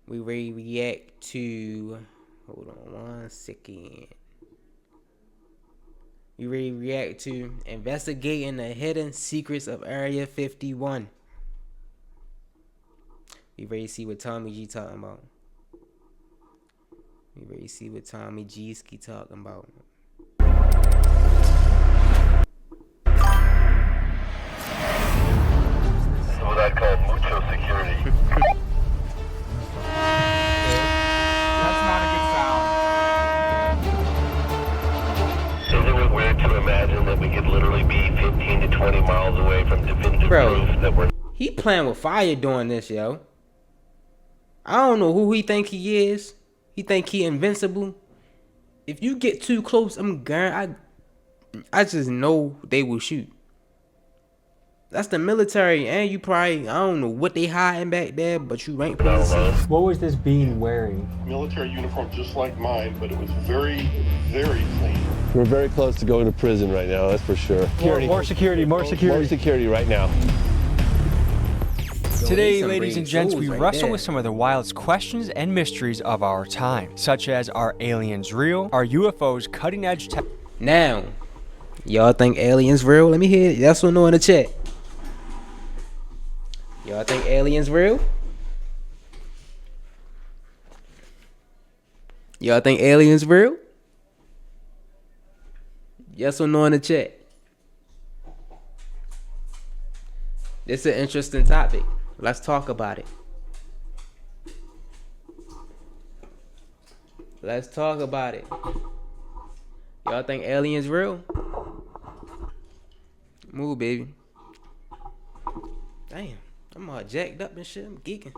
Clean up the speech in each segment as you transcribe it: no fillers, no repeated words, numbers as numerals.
We react to. Hold on 1 second. We react to investigating the hidden secrets of Area 51. We ready to see what Tommy G talking about. We ready to see what Tommy G-ski talking about. What I call mucho security. That's not a good sound. Isn't it weird to imagine that we could literally be 15 to 20 miles away from definitive proof that we're... He playing with fire doing this, yo. I don't know who he think he is. He think he invincible. If you get too close, I just know they will shoot. That's the military, and you probably, I don't know what they hiding back there, but you ain't supposed to see. What was this being wearing? Military uniform just like mine, but it was very, very clean. We're very close to going to prison right now, that's for sure. More security. More security right now. Today, ladies and gents, we wrestle with some of the wildest questions and mysteries of our time, such as, are aliens real? Are UFOs cutting-edge tech? Now, y'all think aliens real? Let me hear it. Yes or no in the chat. Y'all think aliens real? Y'all think aliens real? Yes or no in the chat. This is an interesting topic. Let's talk about it. Let's talk about it. Y'all think aliens real? Move, baby. Damn, I'm all jacked up and shit. I'm geeking.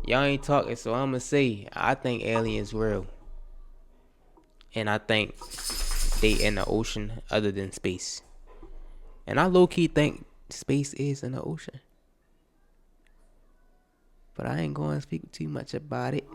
Y'all ain't talking, so I'ma say I think aliens real. And I think they in the ocean other than space. And I low-key think space is in the ocean. But I ain't going to speak too much about it.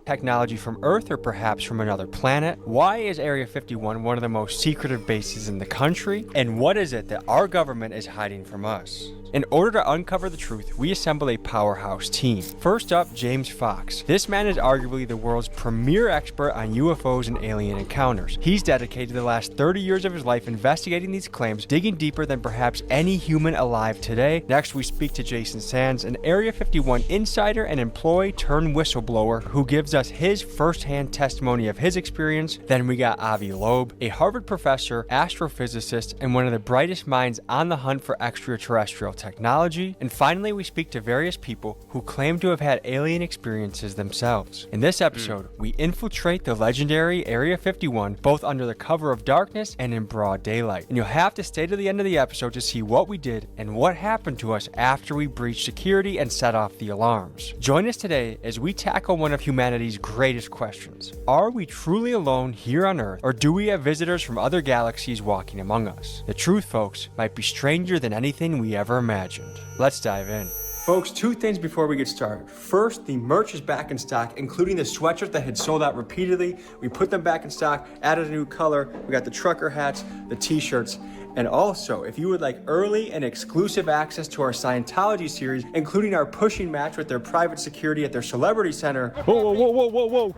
Technology from Earth or perhaps from another planet? Why is Area 51 one of the most secretive bases in the country? And what is it that our government is hiding from us? In order to uncover the truth, we assemble a powerhouse team. First up, James Fox. This man is arguably the world's premier expert on UFOs and alien encounters. He's dedicated the last 30 years of his life investigating these claims, digging deeper than perhaps any human alive today. Next, we speak to Jason Sands, an Area 51 insider and employee turned whistleblower who gives us his first-hand testimony of his experience. Then we got Avi Loeb, a Harvard professor, astrophysicist, and one of the brightest minds on the hunt for extraterrestrial technology. And finally, we speak to various people who claim to have had alien experiences themselves. In this episode, we infiltrate the legendary Area 51, both under the cover of darkness and in broad daylight. And you'll have to stay to the end of the episode to see what we did and what happened to us after we breached security and set off the alarms. Join us today as we tackle one of humanity's greatest questions. Are we truly alone here on Earth, or do we have visitors from other galaxies walking among us? The truth, folks, might be stranger than anything we ever imagined. Let's dive in. Folks, two things before we get started. First, the merch is back in stock, including the sweatshirts that had sold out repeatedly. We put them back in stock, added a new color. We got the trucker hats, the t-shirts. And also, if you would like early and exclusive access to our Scientology series, including our pushing match with their private security at their celebrity center. Whoa.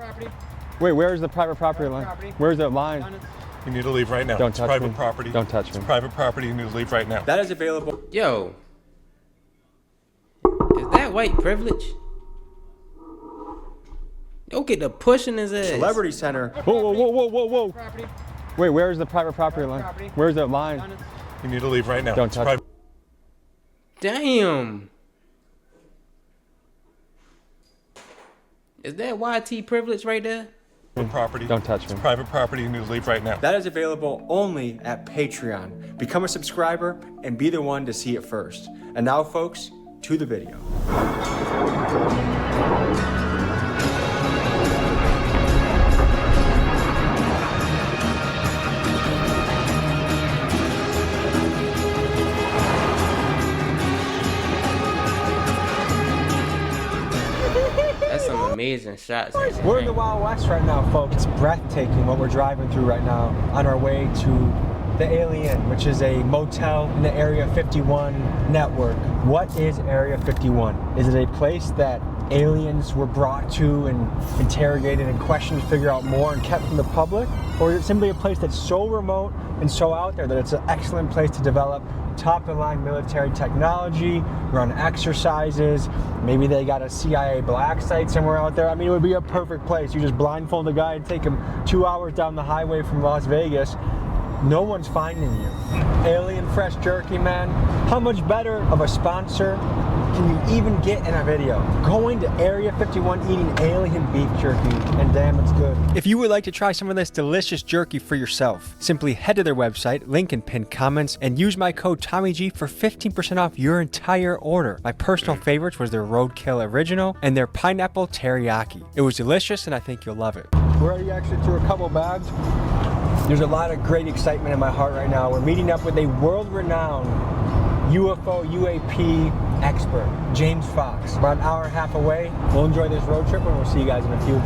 Wait, where's the private property line? Where's the line? You need to leave right now. Don't touch private me. property. Don't touch me. It's private property. You need to leave right now. That is available. Yo. Is that white privilege? Don't get the pushing his ass. Celebrity center. Whoa. Wait, where's the private property line? Where's the line? You need to leave right now. Don't touch me. Damn. Is that YT privilege right there? Property. Don't touch me. It's private property. You need to leave right now. That is available only at Patreon. Become a subscriber and be the one to see it first. And now, folks, to the video. That's some amazing shots. We're in the Wild West right now, folks. It's breathtaking what we're driving through right now on our way to the Alien, which is a motel in the Area 51 network. What is Area 51? Is it a place that aliens were brought to and interrogated and questioned to figure out more and kept from the public? Or is it simply a place that's so remote and so out there that it's an excellent place to develop top-of-the-line military technology, run exercises, maybe they got a CIA black site somewhere out there? I mean, it would be a perfect place. You just blindfold a guy and take him 2 hours down the highway from Las Vegas. No one's finding you. Alien fresh jerky, man. How much better of a sponsor can you even get in a video? Going to Area 51 eating alien beef jerky, and damn, it's good. If you would like to try some of this delicious jerky for yourself, simply head to their website, link in pinned comments, and use my code TommyG for 15% off your entire order. My personal favorites was their Roadkill Original and their Pineapple Teriyaki. It was delicious, and I think you'll love it. We're already actually through a couple bags. There's a lot of great excitement in my heart right now. We're meeting up with a world-renowned UFO, UAP expert, James Fox. About an hour and a half away. We'll enjoy this road trip and we'll see you guys in a few.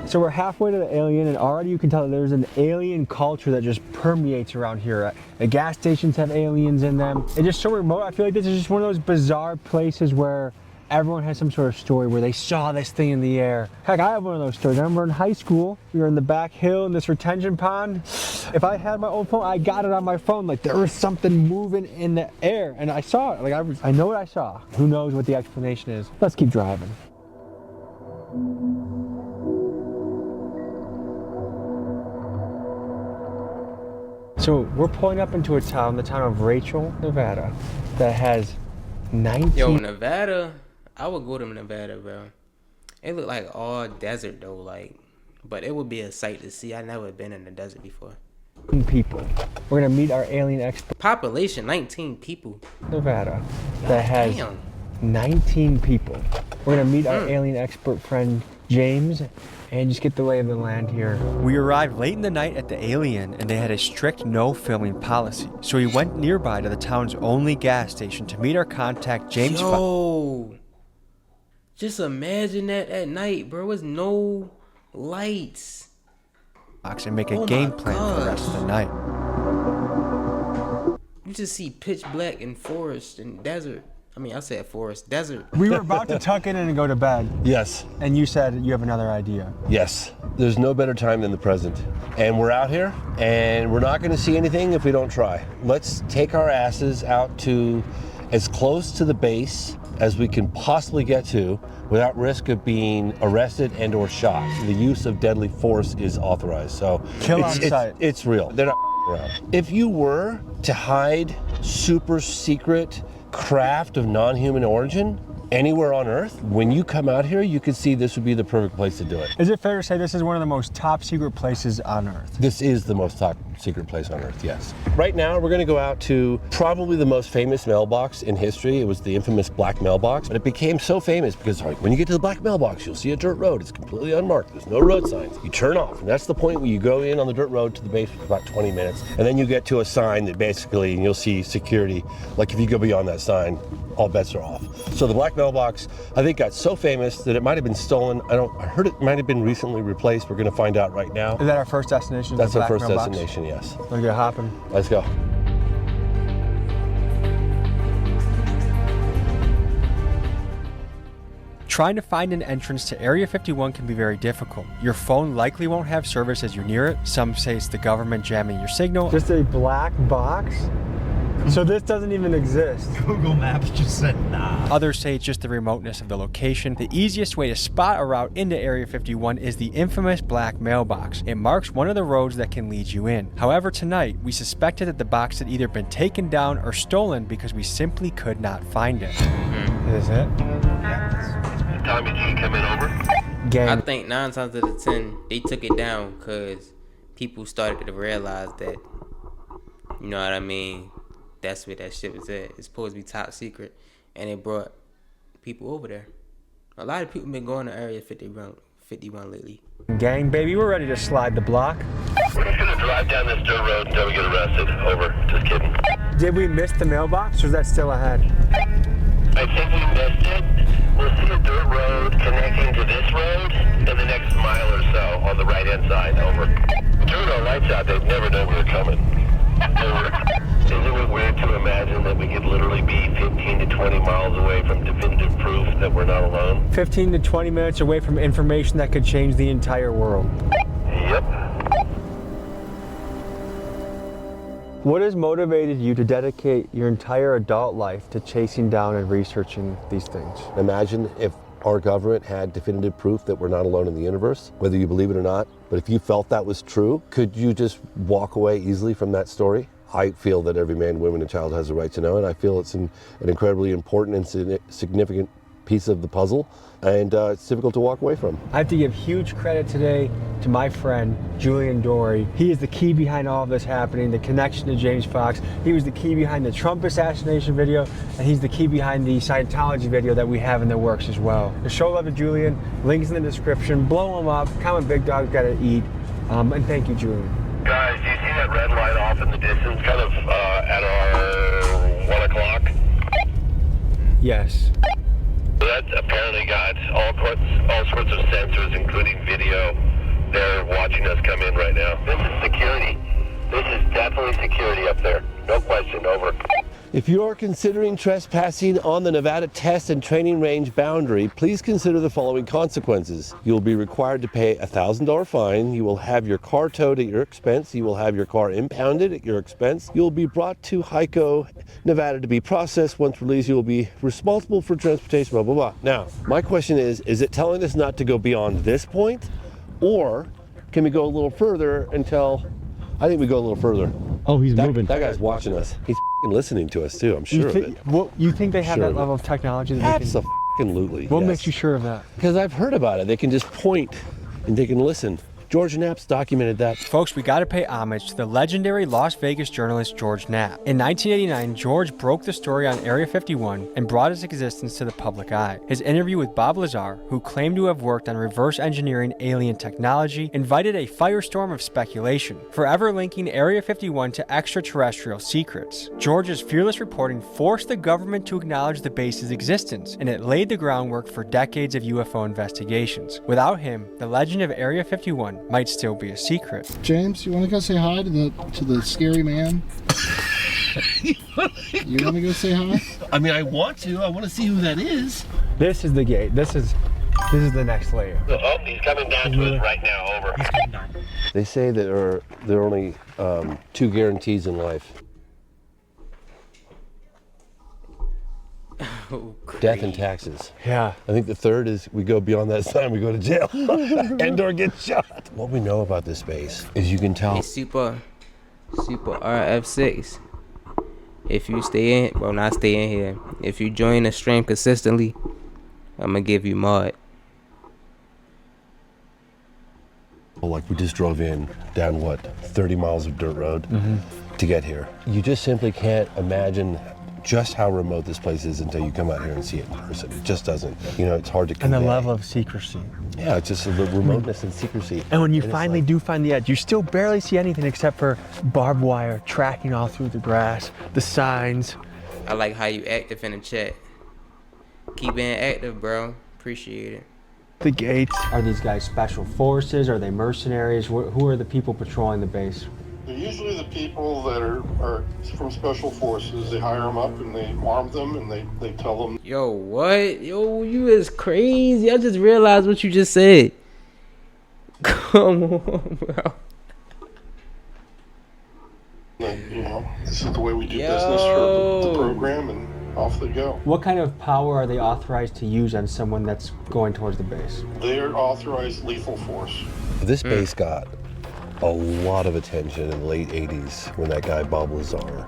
So we're halfway to the Alien, and already you can tell that there's an alien culture that just permeates around here. The gas stations have aliens in them. It's just so remote. I feel like this is just one of those bizarre places where everyone has some sort of story where they saw this thing in the air. Heck, I have one of those stories. I remember in high school, we were in the back hill in this retention pond. If I had my own phone, I got it on my phone. Like there was something moving in the air, and I saw it. Like I know what I saw. Who knows what the explanation is? Let's keep driving. So we're pulling up into a town, the town of Rachel, Nevada, that has 19... Yo, Nevada, I would go to Nevada, bro. It look like all desert though, like, but it would be a sight to see. I never been in the desert before. People. We're gonna meet our alien expert. Population 19 people. Nevada, that has 19 people. We're gonna meet our alien expert friend James and just get the lay of the land here. We arrived late in the night at the Alien, and they had a strict no filming policy. So we went nearby to the town's only gas station to meet our contact, James. Yo, just imagine that at night, bro. There's no lights. And make a game plan for the rest of the night. You just see pitch black and forest and desert. I mean, I said forest, desert. We were about to tuck in and go to bed. Yes. And you said you have another idea. Yes. There's no better time than the present. And we're out here, and we're not going to see anything if we don't try. Let's take our asses out to as close to the base as we can possibly get to without risk of being arrested and or shot. The use of deadly force is authorized. So kill on sight. It's real. They're not around. If you were to hide super secret craft of non-human origin anywhere on Earth, when you come out here, you can see this would be the perfect place to do it. Is it fair to say this is one of the most top secret places on Earth? This is the most top secret place on Earth, yes. Right now, we're gonna go out to probably the most famous mailbox in history. It was the infamous black mailbox, but it became so famous because when you get to the black mailbox, you'll see a dirt road. It's completely unmarked. There's no road signs. You turn off, and that's the point where you go in on the dirt road to the base for about 20 minutes, and then you get to a sign that basically, and you'll see security. Like if you go beyond that sign, all bets are off. So the black mailbox, I think, got so famous that it might have been stolen. I heard it might have been recently replaced. We're gonna find out right now. Is that our first destination? That's our first destination, yes. Let's get hopping. Let's go. Trying to find an entrance to Area 51 can be very difficult. Your phone likely won't have service as you're near it. Some say it's the government jamming your signal. Just a black box? So this doesn't even exist. Google Maps just said nah. Others say it's just the remoteness of the location. The easiest way to spot a route into Area 51 is the infamous black mailbox. It marks one of the roads that can lead you in. However, tonight, we suspected that the box had either been taken down or stolen because we simply could not find it. Is it? Yeah. Tommy G coming over. Gang. I think 9 times out of 10, they took it down because people started to realize that, you know what I mean, that's where that shit was at. It's supposed to be top secret, and it brought people over there. A lot of people been going to Area 51 lately. Gang, baby, we're ready to slide the block. We're just gonna drive down this dirt road until we get arrested. Over. Just kidding. Did we miss the mailbox, or is that still ahead? I think we missed it. We'll see a dirt road connecting to this road in the next mile or so on the right-hand side. Over. Turn our lights out. They've never known we were coming. Over. Isn't it weird to imagine that we could literally be 15 to 20 miles away from definitive proof that we're not alone? 15 to 20 minutes away from information that could change the entire world. Yep. What has motivated you to dedicate your entire adult life to chasing down and researching these things? Imagine if our government had definitive proof that we're not alone in the universe, whether you believe it or not. But if you felt that was true, could you just walk away easily from that story? I feel that every man, woman, and child has a right to know, and I feel it's an incredibly important and significant piece of the puzzle, and it's difficult to walk away from. I have to give huge credit today to my friend, Julian Dory. He is the key behind all of this happening, the connection to James Fox. He was the key behind the Trump assassination video, and he's the key behind the Scientology video that we have in the works as well. To show love to Julian, links in the description, blow him up, comment Big Dog's Gotta Eat, and thank you, Julian. Guys, do you see that red light off in the distance, kind of at our 1 o'clock? Yes. That's apparently got all sorts of sensors, including video. They're watching us come in right now. This is security. This is definitely security up there. No question. Over. If you are considering trespassing on the Nevada Test and Training Range boundary, please consider the following consequences. You will be required to pay a $1,000 fine. You will have your car towed at your expense. You will have your car impounded at your expense. You will be brought to Hyco, Nevada to be processed. Once released, you will be responsible for transportation, blah, blah, blah. Now, my question is it telling us not to go beyond this point? Or can we go a little further until, I think we go a little further. Oh, he's moving. That guy's watching us. He's listening to us too, I'm sure of it. You think they have Sure that of it. level of technology that they can... Absolutely. What yes. makes you sure of that? Because I've heard about it. They can just point and they can listen. George Knapp's documented that. Folks, we gotta pay homage to the legendary Las Vegas journalist George Knapp. In 1989, George broke the story on Area 51 and brought its existence to the public eye. His interview with Bob Lazar, who claimed to have worked on reverse engineering alien technology, invited a firestorm of speculation, forever linking Area 51 to extraterrestrial secrets. George's fearless reporting forced the government to acknowledge the base's existence, and it laid the groundwork for decades of UFO investigations. Without him, the legend of Area 51 might still be a secret. James, you want to go say hi to the scary man? You want to go say hi? I mean, I want to. I want to see who that is. This is the gate. This is the next layer. Oh, he's coming down to us right now. Over. They say that there are only 2 guarantees in life. Oh, Death and taxes. Yeah. I think the third is we go beyond that sign, we go to jail and or get shot. What we know about this base is you can tell. It's super RF6. If you stay in, well, not stay in here. If you join the stream consistently, I'm gonna give you mod. Like we just drove in down what 30 miles of dirt road to get here. You just simply can't imagine just how remote this place is until you come out here and see it in person. It just doesn't. You know, it's hard to convey. And the level of secrecy. Yeah, it's just the remoteness and secrecy. And when you it's finally do find the edge, you still barely see anything except for barbed wire tracking all through the grass, the signs. I like how you active in the chat. Keep being active, bro. Appreciate it. The gates. Are these guys special forces? Are they mercenaries? Who are the people patrolling the base? They're usually the people that are from special forces. They hire them up and they arm them and they tell them. Yo, what? Yo, you is crazy. I just realized what you just said. Come on, bro. That, you know, this is the way we do business for the program, and off they go. What kind of power are they authorized to use on someone that's going towards the base? They are authorized lethal force. This base got a lot of attention in the late 80s when that guy Bob Lazar.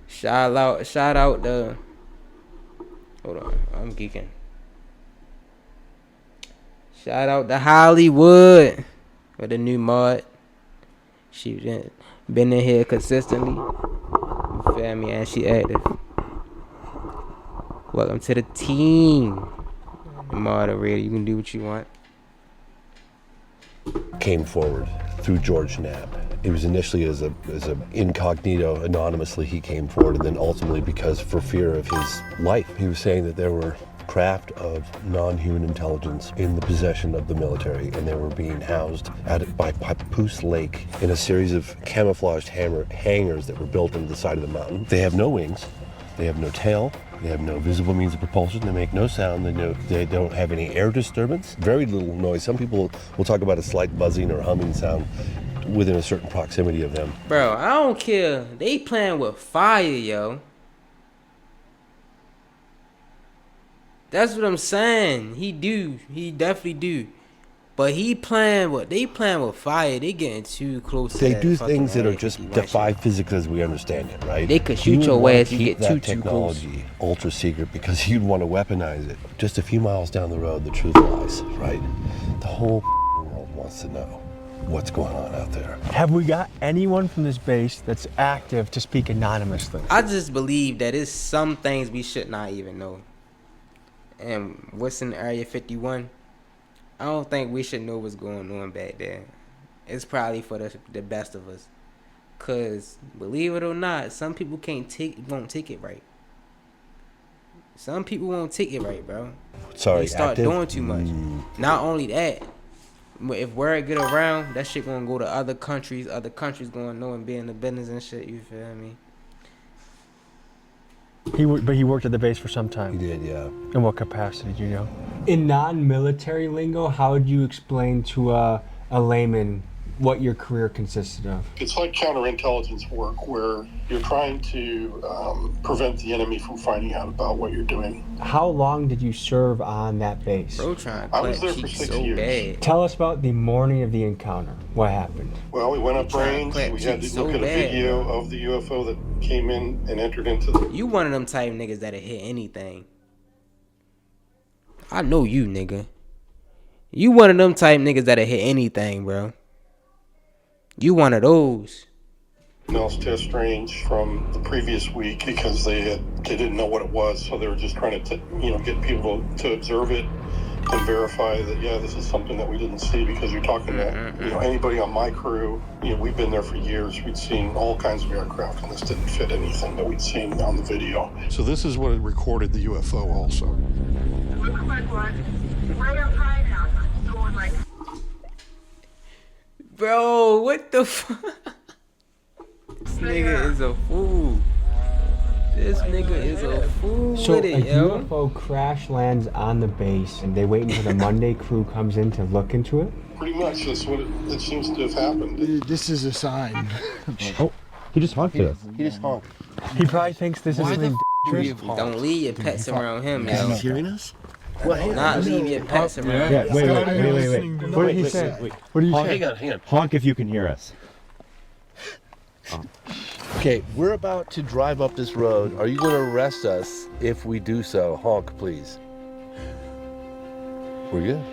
Shout out the. Hold on, I'm geeking. Shout out to Hollywood with the new mod. She been in here consistently. You feel me? And she active. Welcome to the team. Moderator, you can do what you want. came forward through George Knapp. It was initially as a incognito, anonymously he came forward, and then ultimately because for fear of his life. He was saying that there were craft of non-human intelligence in the possession of the military, and they were being housed by Papoose Lake in a series of camouflaged hangars that were built into the side of the mountain. They have no wings, they have no tail, they have no visible means of propulsion, they make no sound, they don't have any air disturbance, very little noise. Some people will talk about a slight buzzing or humming sound within a certain proximity of them. Bro, I don't care. They playing with fire, yo. That's what I'm saying. He definitely do. But they playing with fire. They getting too close. They do things that are just defy physics as we understand it, right? They could shoot your ass. You get too close. Technology ultra secret because you'd want to weaponize it. Just a few miles down the road, the truth lies, right? The whole world wants to know what's going on out there. Have we got anyone from this base that's active to speak anonymously? I just believe that it's some things we should not even know. And what's in Area 51, I don't think we should know what's going on back there. It's probably for the best of us. Cause believe it or not, some people won't take it right. Some people won't take it right, bro. Sorry, they start active? doing too much. Not only that, but if word get around, that shit gonna go to other countries. Other countries gonna know and be in the business and shit. You feel me? But he worked at the base for some time. He did, yeah. In what capacity, do you know? In non-military lingo, how would you explain to a layman what your career consisted of? It's like counterintelligence work where you're trying to prevent the enemy from finding out about what you're doing. How long did you serve on that base? Bro, trying to I was clap there for cheeks 6 so years. bad. Tell us about the morning of the encounter. What happened? Well, we went up range. We had to look at a video of the UFO that came in and entered into the... You one of them type niggas that'll hit anything. I know you, nigga. You one of them type niggas that'll hit anything, bro. You one of those. Nels test range from the previous week because they didn't know what it was, so they were just trying to get people to observe it and verify that this is something that we didn't see, because you're talking to anybody on my crew. We've been there for years. We'd seen all kinds of aircraft, and this didn't fit anything that we'd seen on the video. So this is what it recorded the UFO also. Looks like what? Right outside house. Going like. Bro, what the fuck? This nigga is a fool. This nigga is a fool with it, yo. UFO crash lands on the base, and they wait until the Monday crew comes in to look into it? Pretty much, that's what it seems to have happened. This is a sign. Oh, he just honked at us. He just honked. He probably thinks this is dangerous. Don't leave your pets around him, yo. He's hearing us? Not leave your pets around Yeah, him. wait. What did he say? What did you say? Hang on. Honk if you can hear us. Okay, we're about to drive up this road. Are you going to arrest us if we do so? Honk, please. We're good.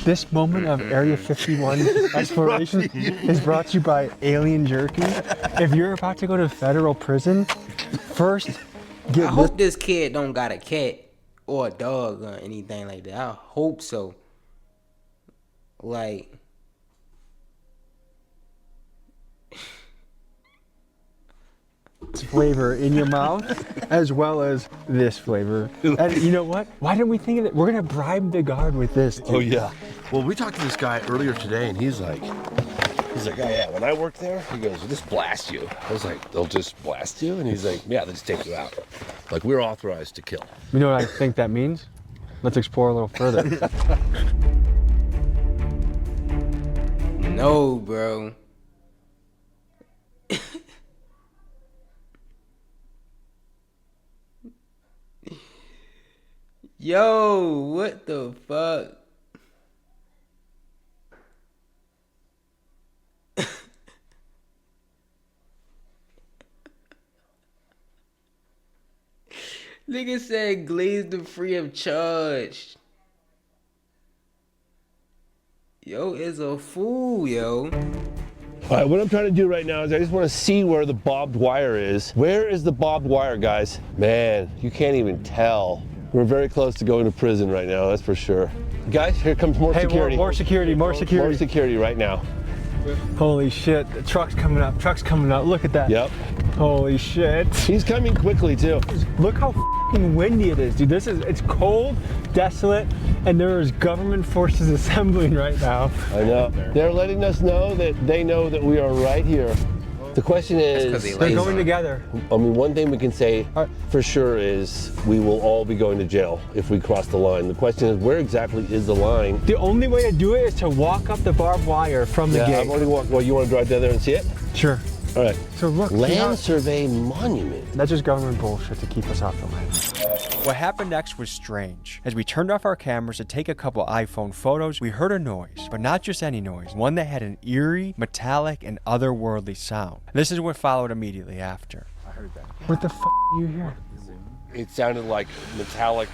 This moment of Area 51 exploration is brought to you by Alien Jerky. If you're about to go to federal prison, first I hope this kid don't got a cat or a dog or anything like that. I hope so. Like, flavor in your mouth as well as this flavor. And you know what? Why didn't we think of it? We're gonna bribe the guard with this too. Oh yeah. Well, we talked to this guy earlier today, and he's like, oh yeah, when I worked there, he goes, they'll just blast you. I was like, they'll just blast you? And he's like, yeah, they'll just take you out. Like, we're authorized to kill. You know what I think that means? Let's explore a little further. no, bro. Yo, what the fuck? Nigga said glazed them free of charge. Yo is a fool, yo. All right, what I'm trying to do right now is I just want to see where the barbed wire is. Where is the barbed wire, guys? Man, you can't even tell We're very close to going to prison right now, that's for sure. Guys, here comes more security. More security, more security. More security right now. Holy shit, the truck's coming up, look at that. Yep. Holy shit. He's coming quickly too. Look how fucking windy it is, dude. It's cold, desolate, and there's government forces assembling right now. I know. They're letting us know that they know that we are right here. The question is, they're going together. I mean, one thing we can say for sure is we will all be going to jail if we cross the line. The question is, where exactly is the line? The only way to do it is to walk up the barbed wire from the gate. I've already walked. Well, you want to drive down there and see it? Sure. All right. So look, Land Survey Monument. That's just government bullshit to keep us off the land. What happened next was strange. As we turned off our cameras to take a couple iPhone photos, we heard a noise, but not just any noise, one that had an eerie, metallic, and otherworldly sound. This is what followed immediately after. I heard that. What the f*** are you hearing? It sounded like metallic,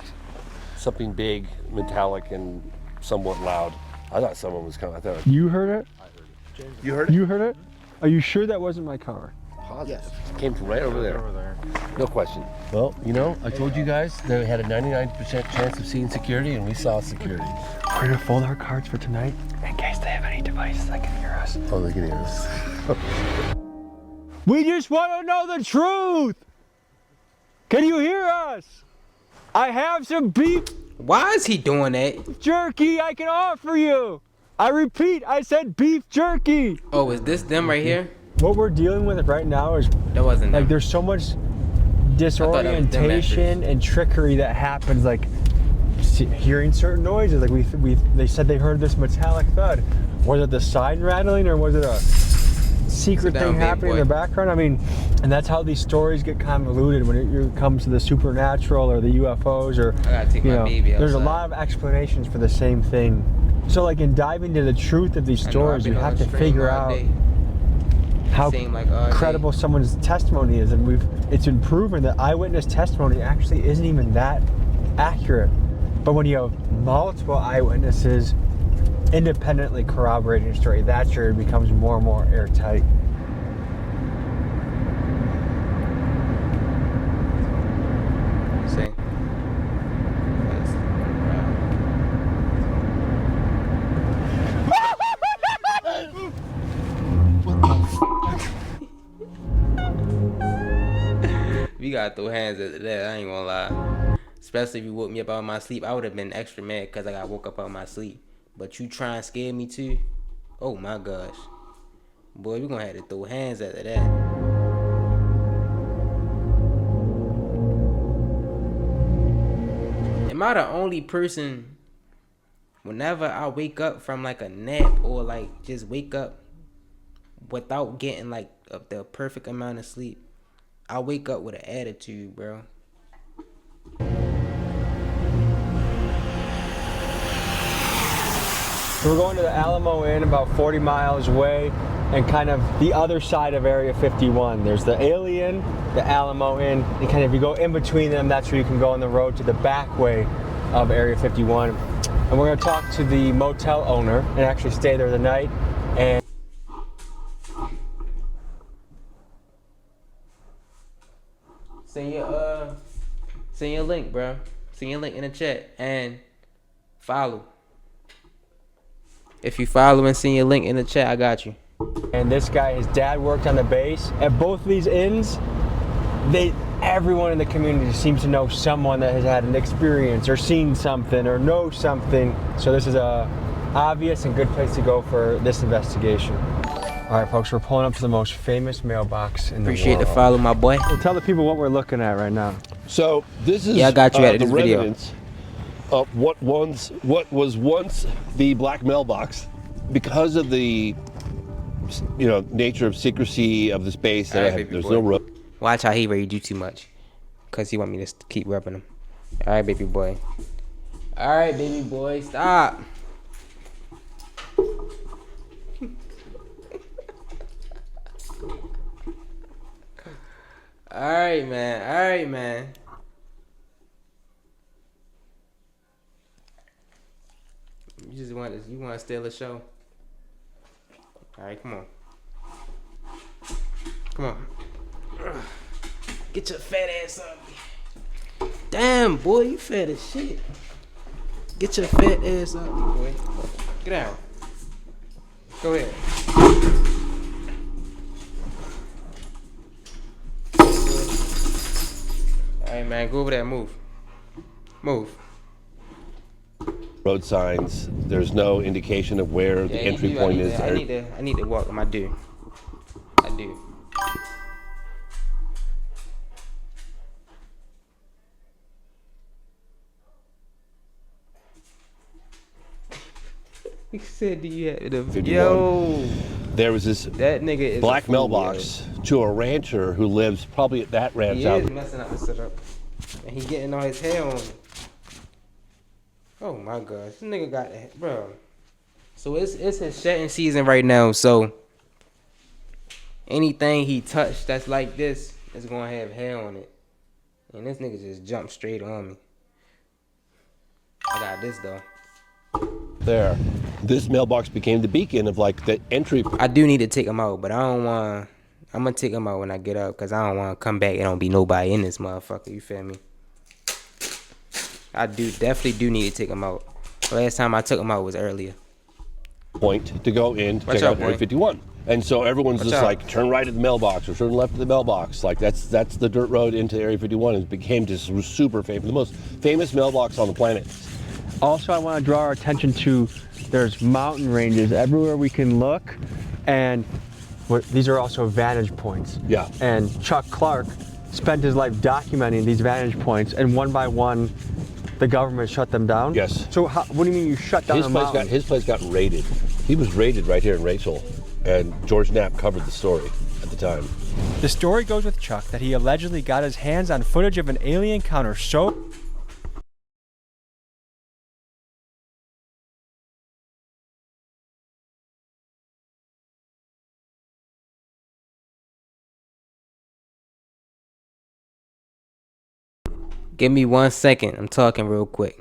something big, metallic, and somewhat loud. I thought someone was coming. You heard it? I heard it. You heard it? You heard it? Are you sure that wasn't my car? Positive. Yes. It came from right over there. No question. Well, you know, I told you guys they had a 99% chance of seeing security, and we saw security. We're gonna fold our cards for tonight in case they have any devices that can hear us. Oh, they can hear us. We just want to know the truth. Can you hear us? I have some beef. Why is he doing that? Jerky I can offer you. I repeat, I said beef jerky. Oh, is this them right here? What we're dealing with right now is that wasn't like them. There's so much disorientation and trickery that happens, like hearing certain noises. Like they said they heard this metallic thud. Was it the sign rattling or was it a secret thing happening in the background? I mean, and that's how these stories get convoluted when it comes to the supernatural or the UFOs or I gotta take my baby outside. There's a lot of explanations for the same thing. So like in diving to the truth of these stories, you have to figure out how credible someone's testimony is, and it's been proven that eyewitness testimony actually isn't even that accurate. But when you have multiple eyewitnesses independently corroborating a story, that's where it becomes more and more airtight. See? We gotta throw hands at that, I ain't gonna lie. Especially if you woke me up out of my sleep. I would have been extra mad because I got woke up out of my sleep. But you try and scare me too? Oh my gosh. Boy, we gonna have to throw hands at that. Am I the only person, whenever I wake up from like a nap or like just wake up without getting like the perfect amount of sleep, I wake up with an attitude, bro. So we're going to the Alamo Inn, about 40 miles away, and kind of the other side of Area 51. There's the Alien, the Alamo Inn, and kind of if you go in between them, that's where you can go on the road to the back way of Area 51. And we're going to talk to the motel owner and actually stay there the night. And send your link, bro. Send your link in the chat and follow. If you follow and send your link in the chat, I got you. And this guy, his dad worked on the base. At both of these inns, everyone in the community seems to know someone that has had an experience or seen something or knows something. So this is a obvious and good place to go for this investigation. All right, folks, we're pulling up to the most famous mailbox in the world. Appreciate the follow, my boy. Well, tell the people what we're looking at right now. So this is I got you at the this video. residence of what was once the black mailbox. Because of the nature of secrecy of the space, there's no roof. Watch how he read you too much, cause he want me to keep rubbing him. All right, baby boy. All right, baby boy, stop. All right, man. You want to steal the show? All right, come on. Get your fat ass up. Damn, boy, you fat as shit. Get your fat ass up, boy. Get out. Go ahead. Alright, man, go over there. Move. Move. Road signs. There's no indication of where the entry point is. I need to walk him. I do. He said, "Do you have the 51. yo?" There was this That nigga is black a fool, mailbox to a rancher who lives probably at that ranch He out. is messing up the setup, and he getting all his hair on me. Oh my gosh, this nigga got that, bro. So it's his shedding season right now. So anything he touched that's like this is gonna have hair on it, and this nigga just jumped straight on me. I got this though. There. This mailbox became the beacon of like the entry. I do need to take him out, but I don't want. I'm gonna take him out when I get up, cause I don't want to come back and don't be nobody in this motherfucker. You feel me? I definitely do need to take him out. The last time I took him out was earlier. Point to go in to Watch check out, out Area boy. 51. And so everyone's Watch just out. like, turn right at the mailbox or turn left at the mailbox. Like that's the dirt road into Area 51. It became just super famous, the most famous mailbox on the planet. Also, I want to draw our attention to there's mountain ranges everywhere we can look, and these are also vantage points. Yeah. And Chuck Clark spent his life documenting these vantage points, and one by one, the government shut them down. Yes. So what do you mean you shut down a mountain? His place got raided. He was raided right here in Rachel, and George Knapp covered the story at the time. The story goes with Chuck that he allegedly got his hands on footage of an alien encounter so Give me 1 second. I'm talking real quick.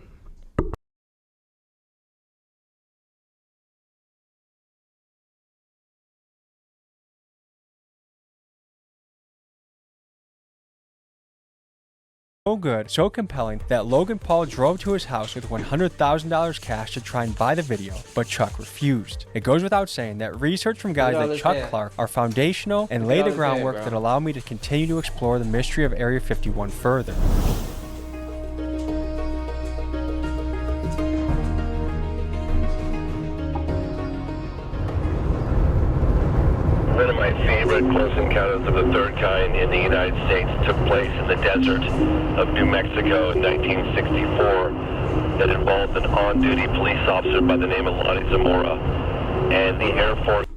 good, so compelling, that Logan Paul drove to his house with $100,000 cash to try and buy the video, but Chuck refused. It goes without saying that research from guys Look at all like this Chuck hair. Clark are foundational and Look lay at the all this hair, groundwork bro. that allow me to continue to explore the mystery of Area 51 further. One of my favorite close encounters of the third kind in the United States took place in the desert of New Mexico in 1964 that involved an on-duty police officer by the name of Lonnie Zamora, and the Air Force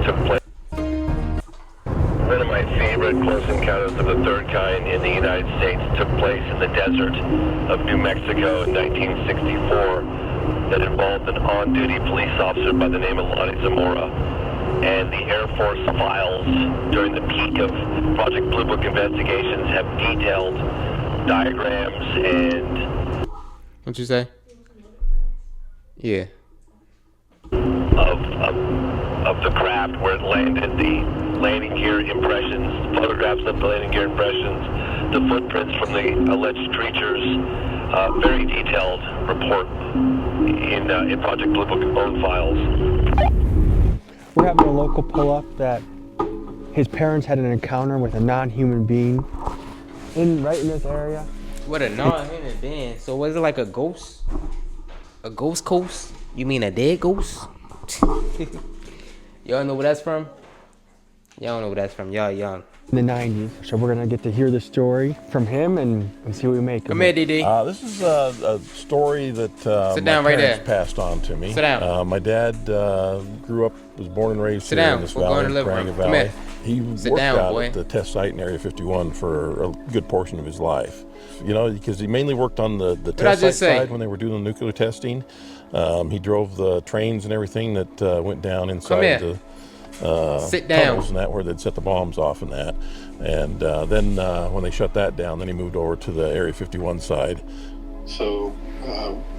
took place. One of my favorite close encounters of the third kind in the United States took place in the desert of New Mexico in 1964 that involved an on-duty police officer by the name of Lonnie Zamora, and the Air Force files during the peak of Project Blue Book investigations have detailed diagrams and What you say? Yeah. of the craft where it landed, the landing gear impressions, photographs of the landing gear impressions, the footprints from the alleged creatures. Very detailed report in Project Blue Book own files. We're having a local pull up that his parents had an encounter with a non-human being right in this area. What a non-human being. So was it like a ghost? A ghost coast? You mean a dead ghost? Y'all know where that's from? Y'all don't know where that's from. Y'all young. In the 90s. So we're gonna get to hear the story from him and see what we make of Come it. here, DD. This is a story that Sit my down right parents there. passed on to me. Sit down. My dad grew up, was born and raised Sit here down. in this We'll go valley, in the living Paranga room. Come Valley. here. He Sit worked down, out boy. at the test site in Area 51 for a good portion of his life. You know, because he mainly worked on the I test site just say? side when they were doing the nuclear testing. He drove the trains and everything that went down inside here. the Sit down. tunnels and that where they'd set the bombs off and that. And then when they shut that down, then he moved over to the Area 51 side. So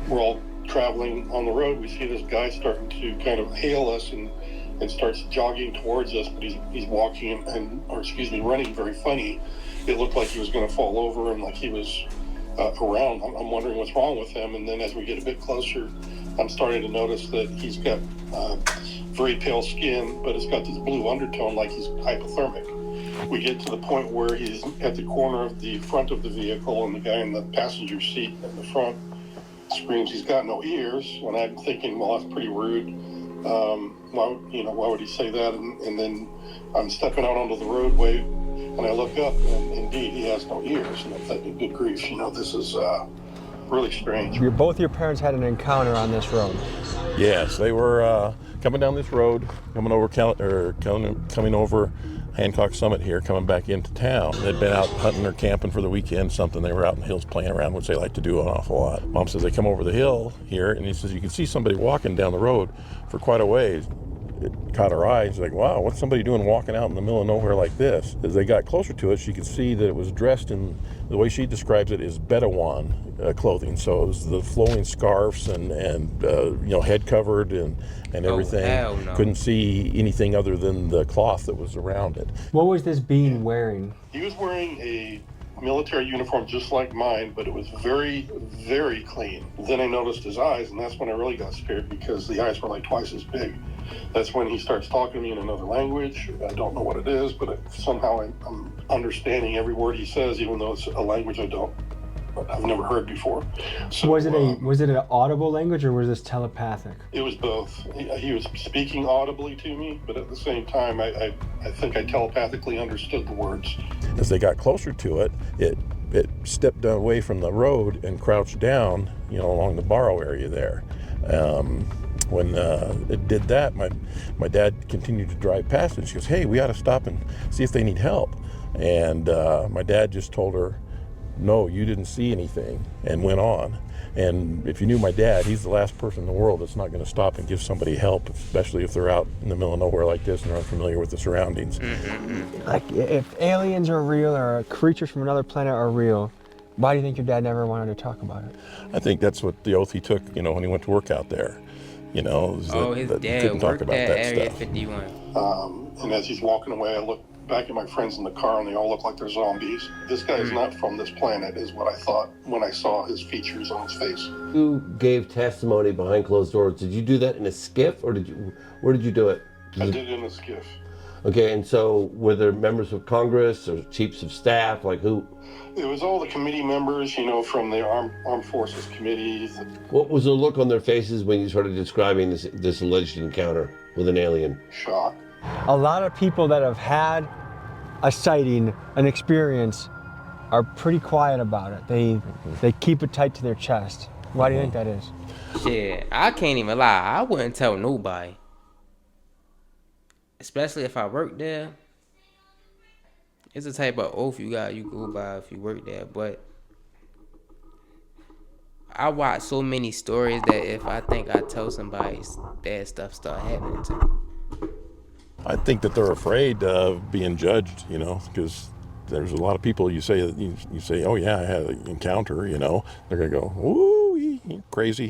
we're all traveling on the road. We see this guy starting to kind of hail us and starts jogging towards us, but he's walking running very funny. It looked like he was going to fall over and like he was around. I'm wondering what's wrong with him. And then as we get a bit closer, I'm starting to notice that he's got very pale skin, but it's got this blue undertone like he's hypothermic. We get to the point where he's at the corner of the front of the vehicle, and the guy in the passenger seat in the front screams he's got no ears. When I'm thinking, well, that's pretty rude. Why would he say that? And then I'm stepping out onto the roadway, and I look up, and indeed, he has no ears. And I'm thinking, good grief, this is really strange. Both your parents had an encounter on this road. Yes, they were coming down this road, coming over Hancock Summit here, coming back into town. They'd been out hunting or camping for the weekend, something. They were out in the hills playing around, which they like to do an awful lot. Mom says they come over the hill here, and he says you can see somebody walking down the road for quite a ways. It caught her eye. She's like, wow, what's somebody doing walking out in the middle of nowhere like this? As they got closer to it, she could see that it was dressed in, the way she describes it, is Bedouin clothing. So it was the flowing scarves and head covered and everything. Hell no. Couldn't see anything other than the cloth that was around it. What was this being wearing? He was wearing a military uniform just like mine, but it was very, very clean. Then I noticed his eyes, and that's when I really got scared, because the eyes were like twice as big. That's when he starts talking to me in another language. I don't know what it is, but somehow I'm understanding every word he says, even though it's a language I've never heard before. So, was it an audible language, or was this telepathic? It was both. He was speaking audibly to me, but at the same time, I think I telepathically understood the words. As they got closer to it, it stepped away from the road and crouched down, along the borrow area there. When it did that, my dad continued to drive past it. She goes, hey, we ought to stop and see if they need help. And my dad just told her, no, you didn't see anything, and went on. And if you knew my dad, he's the last person in the world that's not going to stop and give somebody help, especially if they're out in the middle of nowhere like this and are unfamiliar with the surroundings. Mm-hmm. Like, if aliens are real or creatures from another planet are real, why do you think your dad never wanted to talk about it? I think that's what the oath he took, when he went to work out there. His that dad couldn't talk worked about at that Area stuff. 51. And as he's walking away, I look back at my friends in the car, and they all look like they're zombies. This guy is not from this planet, is what I thought when I saw his features on his face. You gave testimony behind closed doors. Did you do that in a skiff, or where did you do it? I did it in a skiff. Okay, and so were there members of Congress or chiefs of staff, like who? It was all the committee members, from the Armed Forces committees. What was the look on their faces when you started describing this alleged encounter with an alien? Shock. A lot of people that have had a sighting, an experience, are pretty quiet about it. They keep it tight to their chest. Why do you think that is? Shit, I can't even lie. I wouldn't tell nobody. Especially if I work there. It's a type of oath you go by if you work there. But I watch so many stories that if I think I tell somebody, bad stuff start happening to me. I think that they're afraid of being judged, because there's a lot of people you say, oh yeah, I had an encounter, they're going to go, ooh, you're crazy,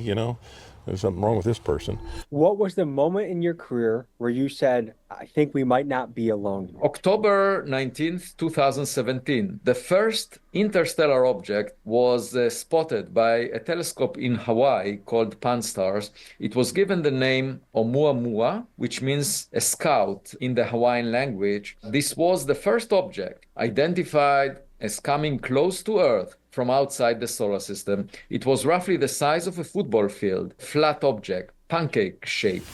there's something wrong with this person. What was the moment in your career where you said, I think we might not be alone? October 19th, 2017, the first interstellar object was spotted by a telescope in Hawaii called Pan-STARRS. It was given the name Oumuamua, which means a scout in the Hawaiian language. This was the first object identified as coming close to Earth from outside the solar system. It was roughly the size of a football field, flat object, pancake-shaped.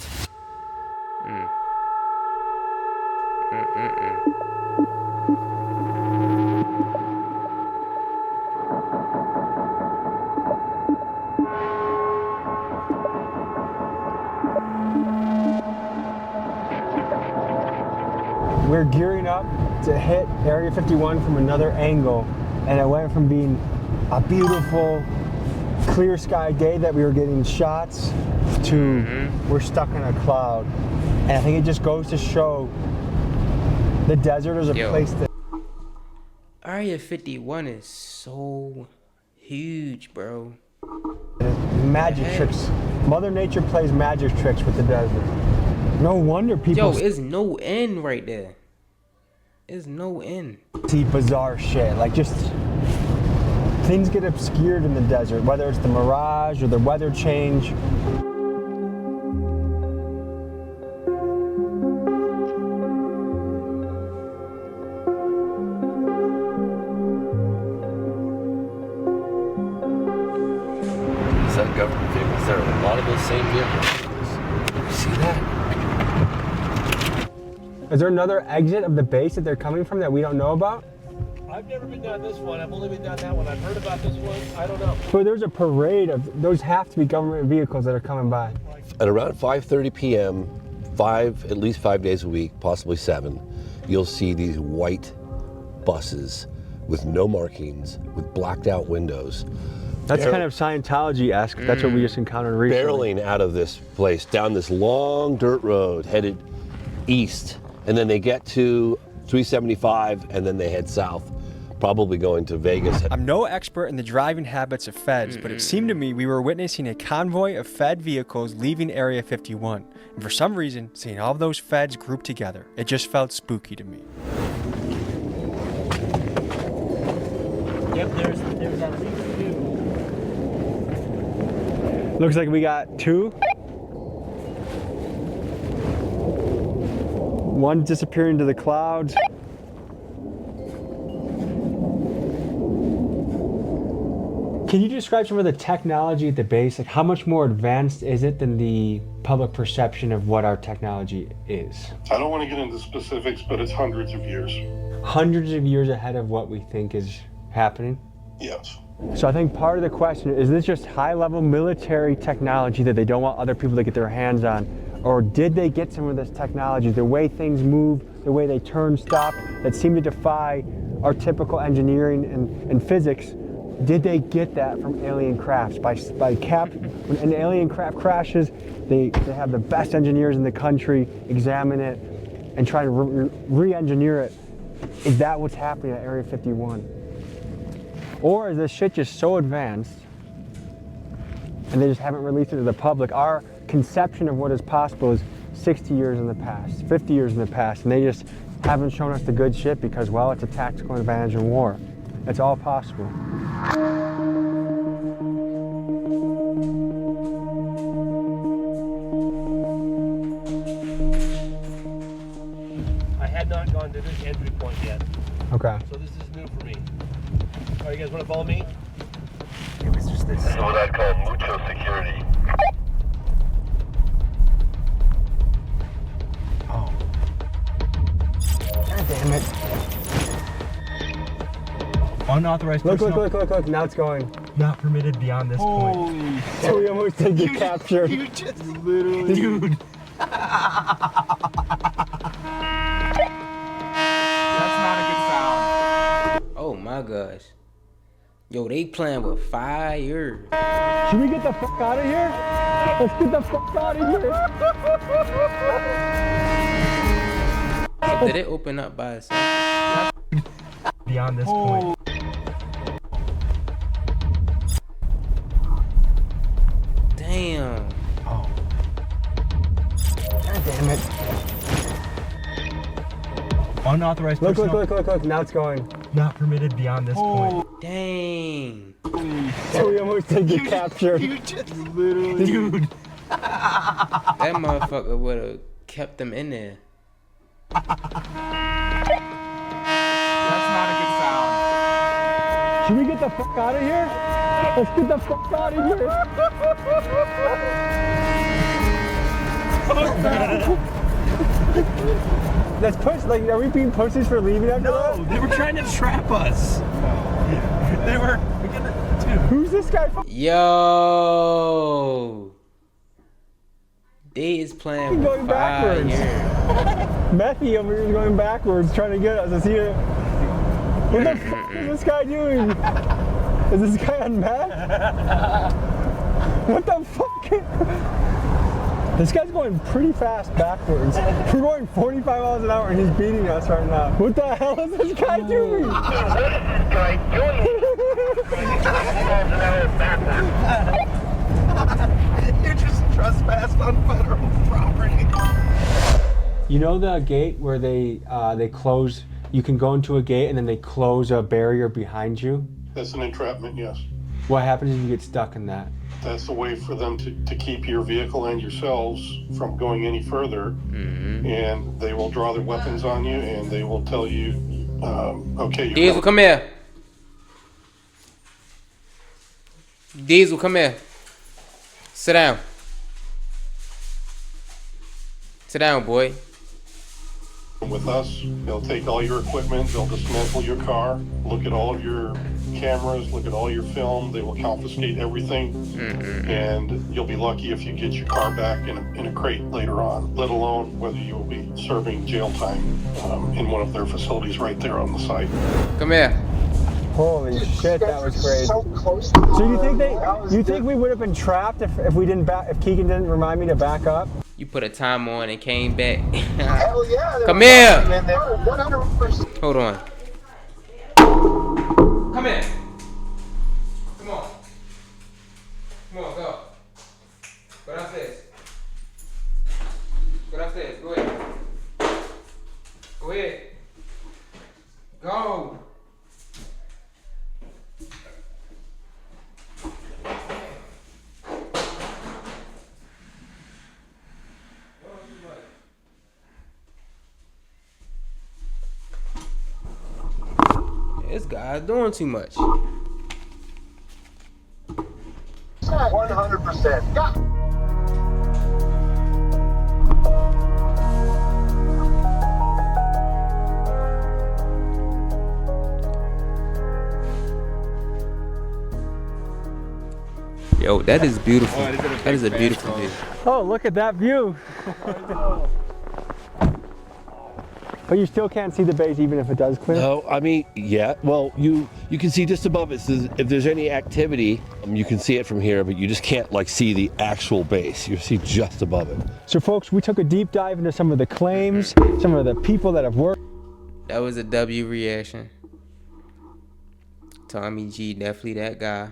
We're gearing up to hit Area 51 from another angle, and it went from being a beautiful, clear sky day that we were getting shots to we're stuck in a cloud. And I think it just goes to show the desert is a place that... Area 51 is so huge, bro. Magic tricks. Mother Nature plays magic tricks with the desert. No wonder people... Yo, it's no end right there. It's no end. See bizarre shit, like just things get obscured in the desert, whether it's the mirage or the weather change. Is that government vehicles? There are a lot of those same vehicles. See that? Is there another exit of the base that they're coming from that we don't know about? I've never been down this one. I've only been down that one. I've heard about this one. I don't know. So there's a parade of, those have to be government vehicles that are coming by. At around 5:30 p.m., at least 5 days a week, possibly 7, you'll see these white buses with no markings, with blacked out windows. That's kind of Scientology-esque. That's what we just encountered recently. Barreling out of this place, down this long dirt road, headed east. And then they get to 375, and then they head south, probably going to Vegas. I'm no expert in the driving habits of feds, but it seemed to me we were witnessing a convoy of Fed vehicles leaving Area 51. And for some reason, seeing all of those feds grouped together, it just felt spooky to me. Yep, there's at least 2. Looks like we got 2. One disappearing into the clouds. Can you describe some of the technology at the base? Like, how much more advanced is it than the public perception of what our technology is? I don't want to get into specifics, but it's hundreds of years. Hundreds of years ahead of what we think is happening? Yes. So I think part of the question is this just high-level military technology that they don't want other people to get their hands on? Or did they get some of this technology, the way things move, the way they turn, stop, that seem to defy our typical engineering and physics? Did they get that from alien crafts? When an alien craft crashes, they have the best engineers in the country examine it and try to re-engineer it. Is that what's happening at Area 51? Or is this shit just so advanced and they just haven't released it to the public? Our conception of what is possible is 60 years in the past, 50 years in the past, and they just haven't shown us the good shit because, well, it's a tactical advantage in war. It's all possible. I had not gone to this entry point yet. Okay. So this is new for me. All right, you guys want to follow me? It was just this. This is what I'd call mucho security. Oh. God damn it. Unauthorized Look, personnel look. Now it's going. not permitted beyond this point. So we almost did get captured. You just literally. Dude. That's not a good sound. Oh my gosh. Yo, they playing with fire. Should we get the fuck out of here? Let's get the fuck out of here. Did it open up by itself? Beyond this point. Damn. Oh. God damn it. Unauthorized personnel Look. Now it's going. not permitted beyond this point. Dang. So we almost did get captured. You just literally. Dude. That motherfucker would have kept them in there. That's not a good sound. Should we get the fuck out of here? Let's get the fuck out of here. Let's push. Like, are we being pussies for leaving after that? No, they were trying to trap us. They were. Dude. Who's this guy? Yo. They is playing Going with backwards. fire. Methy over here is going backwards, trying to get us. Is he? What the fuck is this guy doing? Is this guy on meth? What the fuck? This guy's going pretty fast backwards. We're going 45 miles an hour and he's beating us right now. What the hell is this guy doing? What is this guy doing? 45 miles an hour backwards. You just trespassed on federal property. You know the gate where they close, you can go into a gate and then they close a barrier behind you? That's an entrapment, yes. What happens if you get stuck in that? That's a way for them to keep your vehicle and yourselves from going any further. And they will draw their weapons on you, and they will tell you, okay, Diesel, come here. Diesel, come here. Sit down. Sit down, boy. With us, they'll take all your equipment, they'll dismantle your car, look at all of your cameras, look at all your film, they will confiscate everything, and you'll be lucky if you get your car back in a crate later on, let alone whether you will be serving jail time in one of their facilities right there on the site. Come here. Holy shit, that was crazy. So close. So you think we would have been trapped if Keegan didn't remind me to back up? You put a time on and came back. Hell yeah. Come here. 100%. Hold on. Come here. Come on. Come on, go. Go downstairs. Go downstairs. Go ahead. Go ahead. Go. This guy's doing too much. 100%. Yeah. Yo, that is beautiful. That is a beautiful view. Oh, look at that view. But you still can't see the base even if it does clear? No, I mean, yeah. Well, you can see just above it. So if there's any activity, you can see it from here, but you just can't like see the actual base. You see just above it. So folks, we took a deep dive into some of the claims, some of the people that have worked. That was a W reaction. Tommy G, definitely that guy.